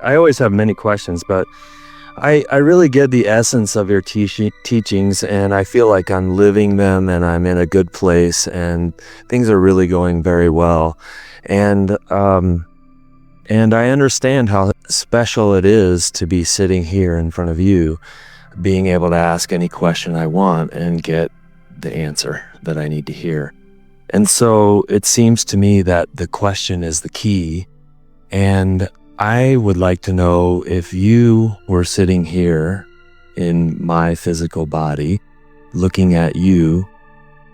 I always have many questions, but I really get the essence of your teachings, and I feel like I'm living them, and I'm in a good place, and things are really going very well. And I understand how special it is to be sitting here in front of you, being able to ask any question I want and get the answer that I need to hear. And so it seems to me that the question is the key. And I would like to know, if you were sitting here in my physical body, looking at you,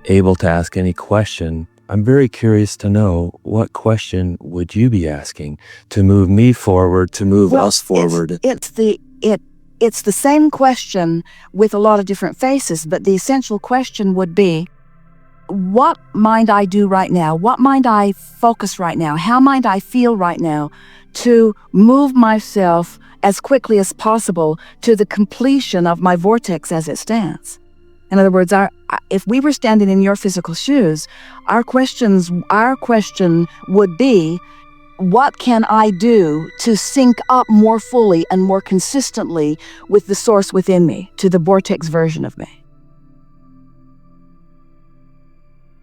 able to ask any question, I'm very curious to know, what question would you be asking to move me forward, to move us forward? It's the same question with a lot of different faces, but the essential question would be, what might I do right now? What might I focus right now? How might I feel right now to move myself as quickly as possible to the completion of my vortex as it stands? In other words, if we were standing in your physical shoes, our question would be, what can I do to sync up more fully and more consistently with the source within me, to the vortex version of me?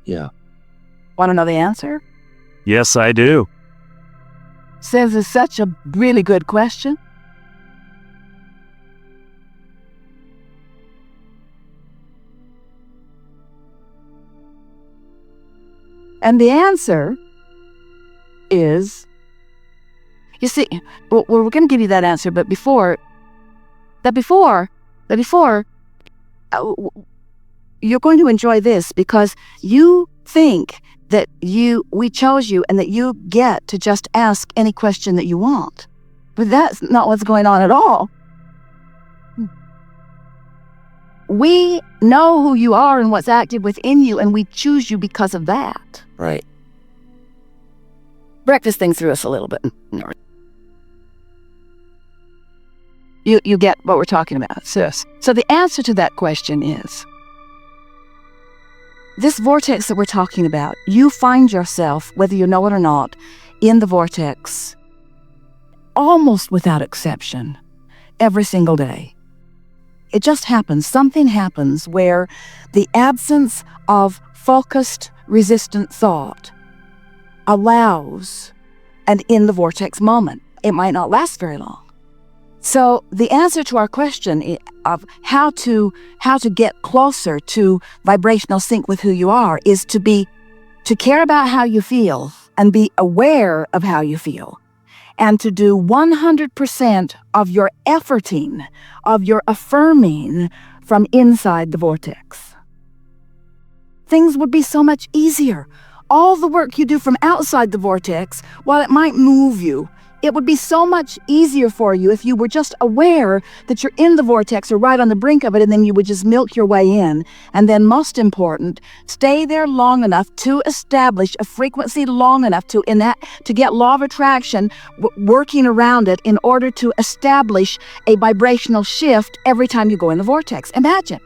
Yeah. Want to know the answer? Yes, I do. Says it's such a really good question. And the answer is, you see, we're going to give you that answer, but before, you're going to enjoy this, because you think that we chose you and that you get to just ask any question that you want. But that's not what's going on at all. We know who you are and what's active within you, and we choose you because of that. Right. Break this thing through us a little bit. You get what we're talking about. So the answer to that question is, this vortex that we're talking about, you find yourself, whether you know it or not, in the vortex almost without exception every single day. It just happens. Something happens where the absence of focused, resistant thought allows an in the vortex moment. It might not last very long. So the answer to our question of how to get closer to vibrational sync with who you are is to care about how you feel and be aware of how you feel, and to do 100% of your efforting, of your affirming from inside the vortex. Things would be so much easier. All the work you do from outside the vortex, while it might move you, it would be so much easier for you if you were just aware that you're in the vortex or right on the brink of it, and then you would just milk your way in. And then, most important, stay there long enough to establish a frequency long enough to get law of attraction working around it in order to establish a vibrational shift every time you go in the vortex. Imagine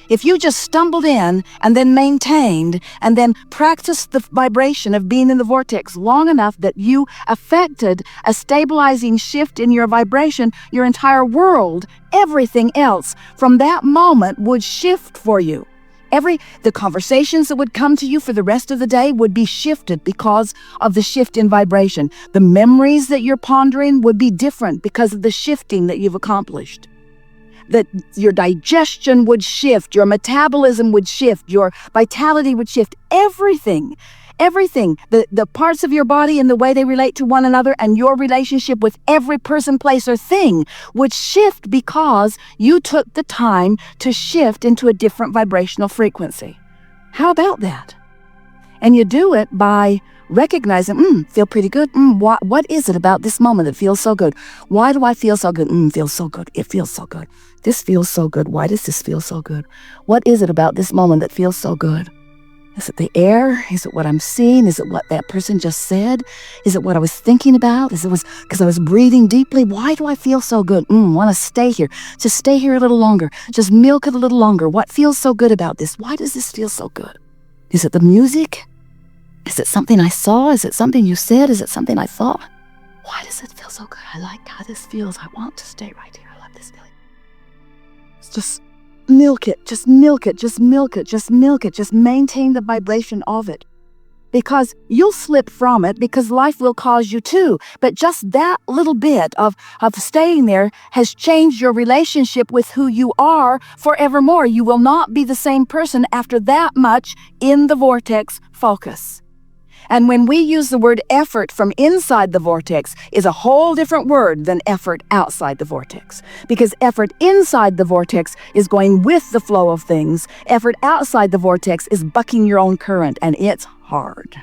if you just stumbled in and then maintained and then practiced the vibration of being in the vortex long enough that you affected a stabilizing shift in your vibration, your entire world, everything else from that moment would shift for you. The conversations that would come to you for the rest of the day would be shifted because of the shift in vibration. The memories that you're pondering would be different because of the shifting that you've accomplished. That your digestion would shift, your metabolism would shift, your vitality would shift, everything, the parts of your body and the way they relate to one another and your relationship with every person, place, or thing would shift because you took the time to shift into a different vibrational frequency. How about that? And you do it by recognizing, feel pretty good. What is it about this moment that feels so good? Why do I feel so good? Feels so good. It feels so good. This feels so good. Why does this feel so good? What is it about this moment that feels so good? Is it the air? Is it what I'm seeing? Is it what that person just said? Is it what I was thinking about? Is it because I was breathing deeply? Why do I feel so good? Want to stay here. Just stay here a little longer. Just milk it a little longer. What feels so good about this? Why does this feel so good? Is it the music? Is it something I saw? Is it something you said? Is it something I thought? Why does it feel so good? I like how this feels. I want to stay right here. I love this feeling. Just milk it, just milk it, just milk it, just milk it. Just maintain the vibration of it. Because you'll slip from it, because life will cause you to. But just that little bit of staying there has changed your relationship with who you are forevermore. You will not be the same person after that much in the vortex focus. And when we use the word effort from inside the vortex is a whole different word than effort outside the vortex. Because effort inside the vortex is going with the flow of things. Effort outside the vortex is bucking your own current, and it's hard.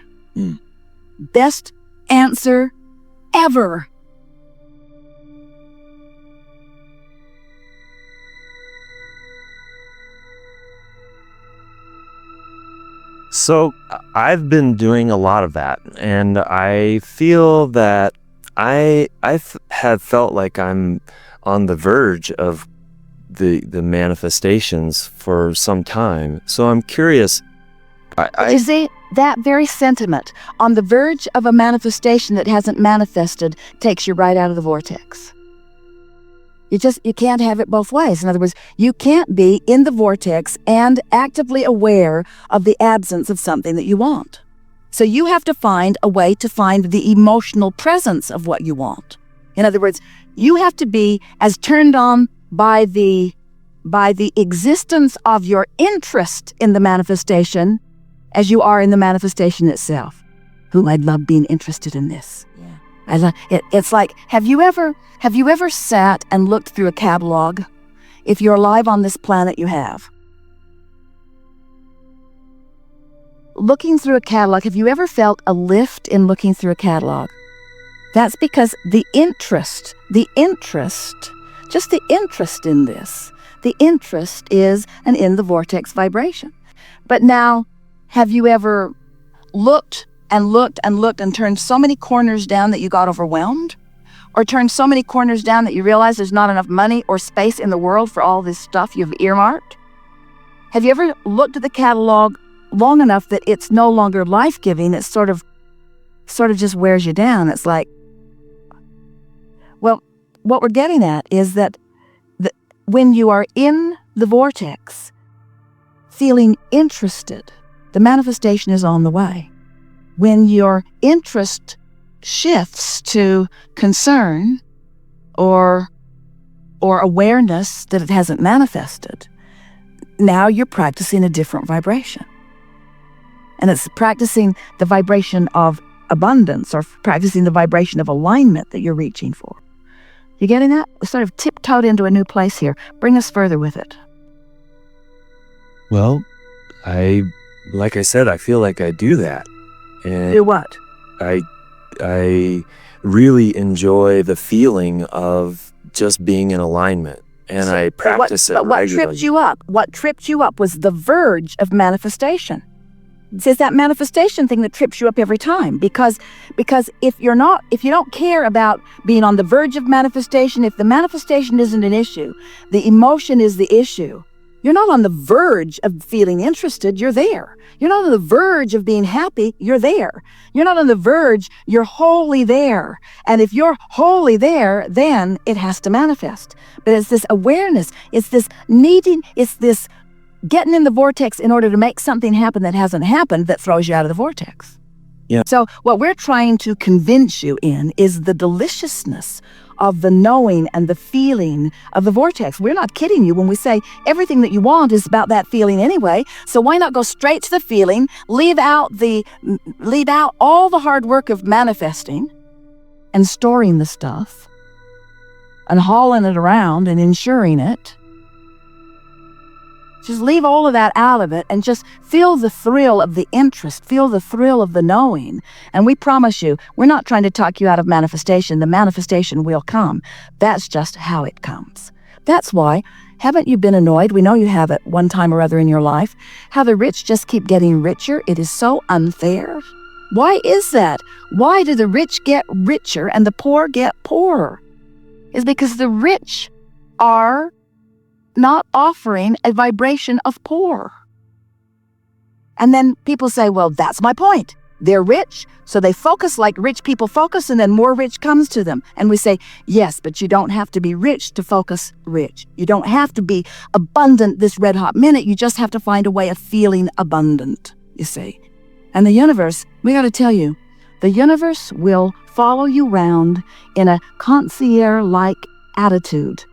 Best answer ever. So I've been doing a lot of that, and I feel that I have felt like I'm on the verge of the manifestations for some time. So I'm curious. You see, that very sentiment, on the verge of a manifestation that hasn't manifested, takes you right out of the vortex. You can't have it both ways. In other words, you can't be in the vortex and actively aware of the absence of something that you want. So you have to find a way to find the emotional presence of what you want. In other words, you have to be as turned on by the existence of your interest in the manifestation as you are in the manifestation itself. I'd love being interested in this. It's like, have you ever sat and looked through a catalog? If you're alive on this planet, you have. Looking through a catalog, have you ever felt a lift in looking through a catalog? That's because the interest in this, the interest is an in the vortex vibration. But now, have you ever looked and looked and looked and turned so many corners down that you got overwhelmed? Or turned so many corners down that you realize there's not enough money or space in the world for all this stuff you've earmarked? Have you ever looked at the catalog long enough that it's no longer life-giving? It sort of just wears you down. It's like, well, what we're getting at is that when you are in the vortex, feeling interested, the manifestation is on the way. When your interest shifts to concern or awareness that it hasn't manifested, now you're practicing a different vibration. And it's practicing the vibration of abundance or practicing the vibration of alignment that you're reaching for. You getting that? We sort of tiptoed into a new place here. Bring us further with it. Well, like I said, I feel like I do that. And Do what? I really enjoy the feeling of just being in alignment, and I practice it regularly. But what tripped you up was the verge of manifestation. It's that manifestation thing that trips you up every time, because if you don't care about being on the verge of manifestation, if the manifestation isn't an issue, the emotion is the issue. You're not on the verge of feeling interested, you're there. You're not on the verge of being happy, you're there. You're not on the verge, you're wholly there. And if you're wholly there, then it has to manifest. But it's this awareness, it's this needing, it's this getting in the vortex in order to make something happen that hasn't happened that throws you out of the vortex. Yeah. So what we're trying to convince you in is the deliciousness of the knowing and the feeling of the vortex. We're not kidding you when we say everything that you want is about that feeling anyway. So why not go straight to the feeling, leave out all the hard work of manifesting and storing the stuff and hauling it around and insuring it. Just leave all of that out of it and just feel the thrill of the interest, feel the thrill of the knowing. And we promise you, we're not trying to talk you out of manifestation. The manifestation will come. That's just how it comes. That's why, haven't you been annoyed? We know you have at one time or other in your life, how the rich just keep getting richer. It is so unfair. Why is that? Why do the rich get richer and the poor get poorer? It's because the rich are not offering a vibration of poor. And then people say, well, that's my point. They're rich, so they focus like rich people focus, and then more rich comes to them. And we say, yes, but you don't have to be rich to focus rich. You don't have to be abundant this red hot minute. You just have to find a way of feeling abundant, you see. And the universe, we got to tell you, the universe will follow you round in a concierge-like attitude,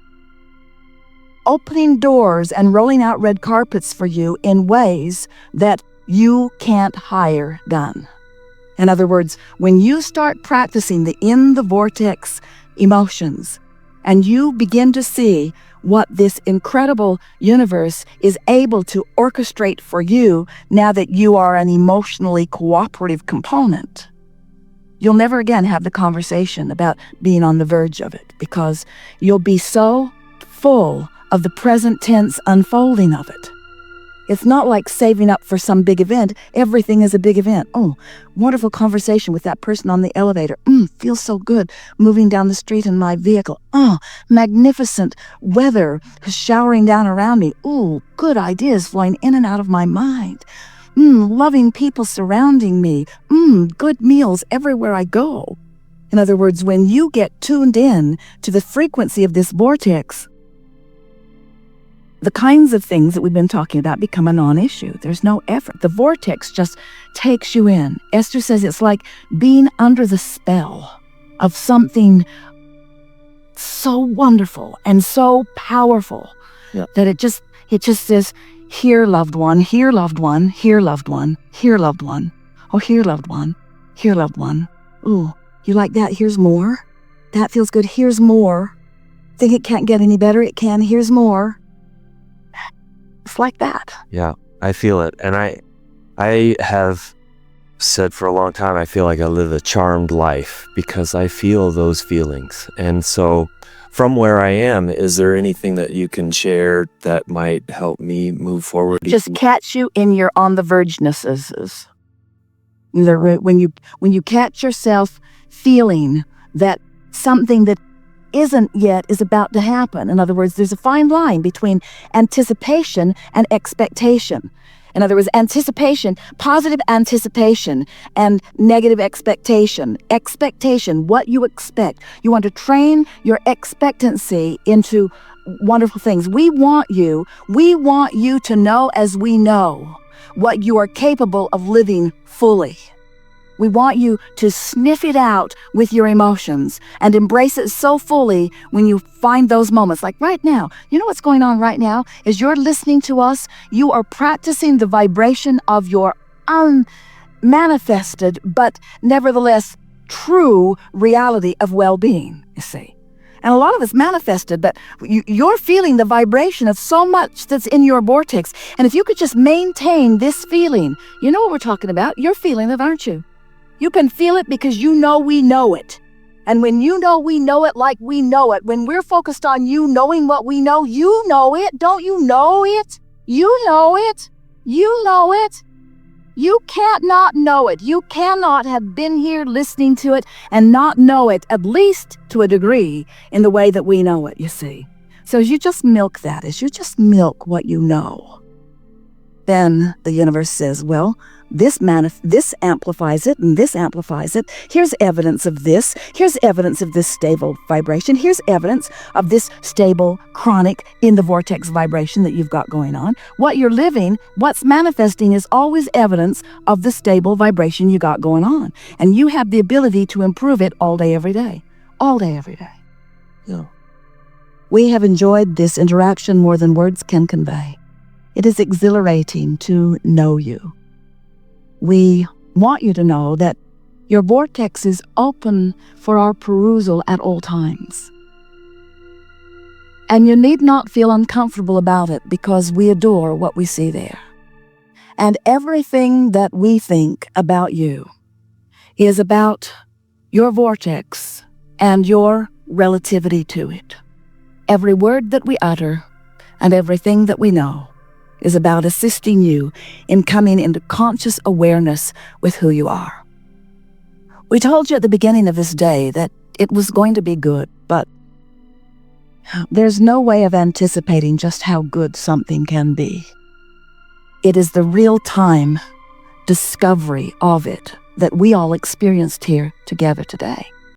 opening doors and rolling out red carpets for you in ways that you can't hire done. In other words, when you start practicing the in the vortex emotions and you begin to see what this incredible universe is able to orchestrate for you now that you are an emotionally cooperative component, you'll never again have the conversation about being on the verge of it, because you'll be so full of the present tense unfolding of it. It's not like saving up for some big event. Everything is a big event. Oh, wonderful conversation with that person on the elevator. Feels so good moving down the street in my vehicle. Oh, magnificent weather showering down around me. Oh, good ideas flowing in and out of my mind. Loving people surrounding me. Good meals everywhere I go. In other words, when you get tuned in to the frequency of this vortex, the kinds of things that we've been talking about become a non-issue. There's no effort. The vortex just takes you in. Esther says it's like being under the spell of something so wonderful and so powerful that it just says, here, loved one, here, loved one, here, loved one, here, loved one. Oh, here, loved one, here, loved one. Ooh, you like that? Here's more. That feels good. Here's more. Think it can't get any better? It can. Here's more. It's like that. Yeah, I feel it. And I have said for a long time, I feel like I live a charmed life because I feel those feelings. And so from where I am, is there anything that you can share that might help me move forward? Just catch you in your on the vergenesses. When you catch yourself feeling that something that isn't yet is about to happen. In other words, there's a fine line between anticipation and expectation. In other words, anticipation, positive anticipation, and negative expectation. Expectation, what you expect. You want to train your expectancy into wonderful things. We want you to know as we know what you are capable of living fully. We want you to sniff it out with your emotions and embrace it so fully when you find those moments. Like right now, you know what's going on right now? Is you're listening to us, you are practicing the vibration of your unmanifested but nevertheless true reality of well-being, you see. And a lot of it's manifested, but you're feeling the vibration of so much that's in your vortex. And if you could just maintain this feeling, you know what we're talking about. You're feeling it, aren't you? You can feel it because you know we know it. And when you know we know it like we know it, when we're focused on you knowing what we know, you know it. Don't you know it? You know it. You know it. You can't not know it. You cannot have been here listening to it and not know it, at least to a degree, in the way that we know it, you see. So as you just milk that, as you just milk what you know, then the universe says, well, this amplifies it, and this amplifies it. Here's evidence of this. Here's evidence of this stable vibration. Here's evidence of this stable, chronic, in the vortex vibration that you've got going on. What you're living, what's manifesting is always evidence of the stable vibration you got going on. And you have the ability to improve it all day, every day. All day, every day. Yeah. We have enjoyed this interaction more than words can convey. It is exhilarating to know you. We want you to know that your vortex is open for our perusal at all times. And you need not feel uncomfortable about it because we adore what we see there. And everything that we think about you is about your vortex and your relativity to it. Every word that we utter and everything that we know is about assisting you in coming into conscious awareness with who you are. We told you at the beginning of this day that it was going to be good, but there's no way of anticipating just how good something can be. It is the real-time discovery of it that we all experienced here together today.